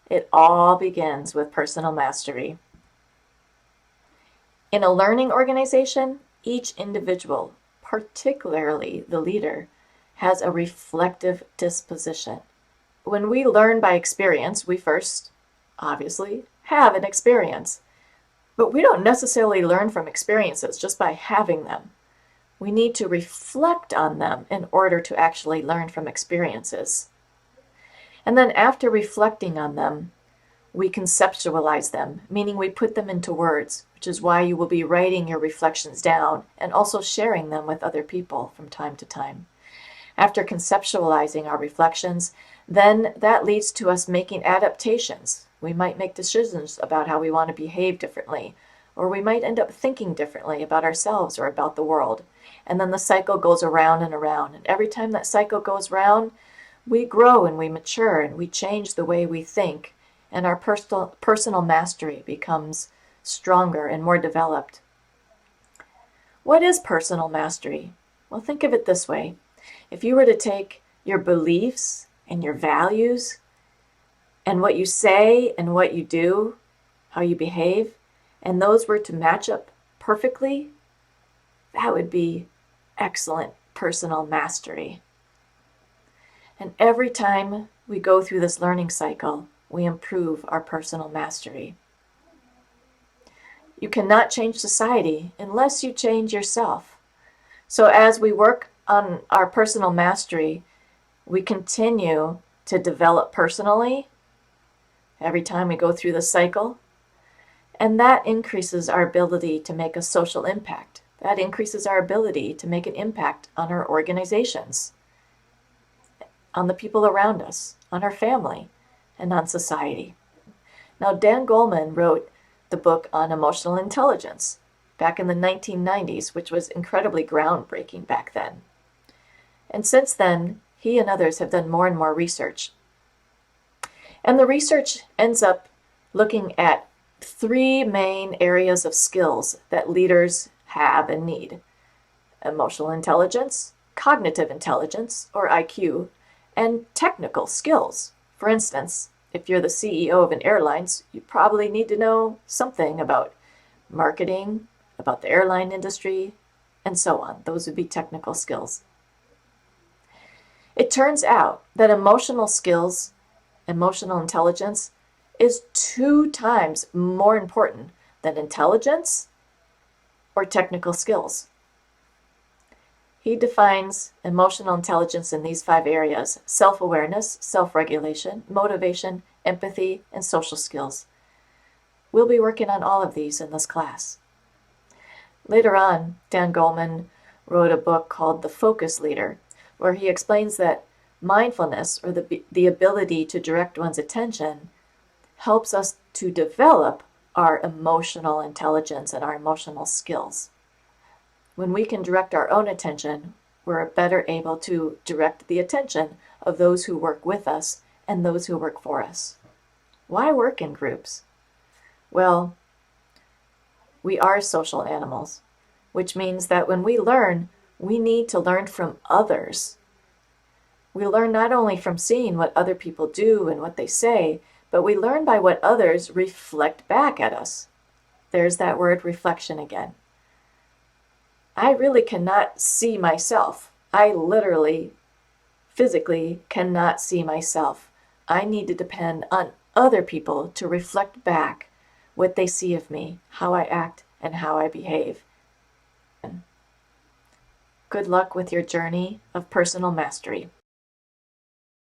It all begins with personal mastery. In a learning organization, each individual, particularly the leader, has a reflective disposition. When we learn by experience, we first, obviously, have an experience. But we don't necessarily learn from experiences just by having them. We need to reflect on them in order to actually learn from experiences. And then after reflecting on them, we conceptualize them, meaning we put them into words, which is why you will be writing your reflections down and also sharing them with other people from time to time. After conceptualizing our reflections, then that leads to us making adaptations. We might make decisions about how we want to behave differently, or we might end up thinking differently about ourselves or about the world. And then the cycle goes around and around. And every time that cycle goes round, we grow and we mature and we change the way we think, and our personal mastery becomes stronger and more developed. What is personal mastery? Well, think of it this way. If you were to take your beliefs and your values and what you say and what you do, how you behave, and those were to match up perfectly, that would be excellent personal mastery. And every time we go through this learning cycle, we improve our personal mastery. You cannot change society unless you change yourself. So as we work on our personal mastery, we continue to develop personally every time we go through the cycle. And that increases our ability to make a social impact. That increases our ability to make an impact on our organizations, on the people around us, on our family, and on society. Now, Dan Goleman wrote the book on emotional intelligence back in the 1990s, which was incredibly groundbreaking back then. And since then, he and others have done more and more research. And the research ends up looking at 3 main areas of skills that leaders have and need: emotional intelligence, cognitive intelligence, or IQ, and technical skills. For instance, if you're the CEO of an airlines, you probably need to know something about marketing, about the airline industry, and so on. Those would be technical skills. It turns out that emotional skills, emotional intelligence, is 2 times more important than intelligence or technical skills. He defines emotional intelligence in these 5 areas: self-awareness, self-regulation, motivation, empathy, and social skills. We'll be working on all of these in this class. Later on, Dan Goleman wrote a book called The Focus Leader, where he explains that mindfulness, or the ability to direct one's attention, helps us to develop our emotional intelligence and our emotional skills. When we can direct our own attention, we're better able to direct the attention of those who work with us and those who work for us. Why work in groups? Well, we are social animals, which means that when we learn, we need to learn from others. We learn not only from seeing what other people do and what they say, but we learn by what others reflect back at us. There's that word reflection again. I really cannot see myself. I literally, physically cannot see myself. I need to depend on other people to reflect back what they see of me, how I act, and how I behave. Good luck with your journey of personal mastery.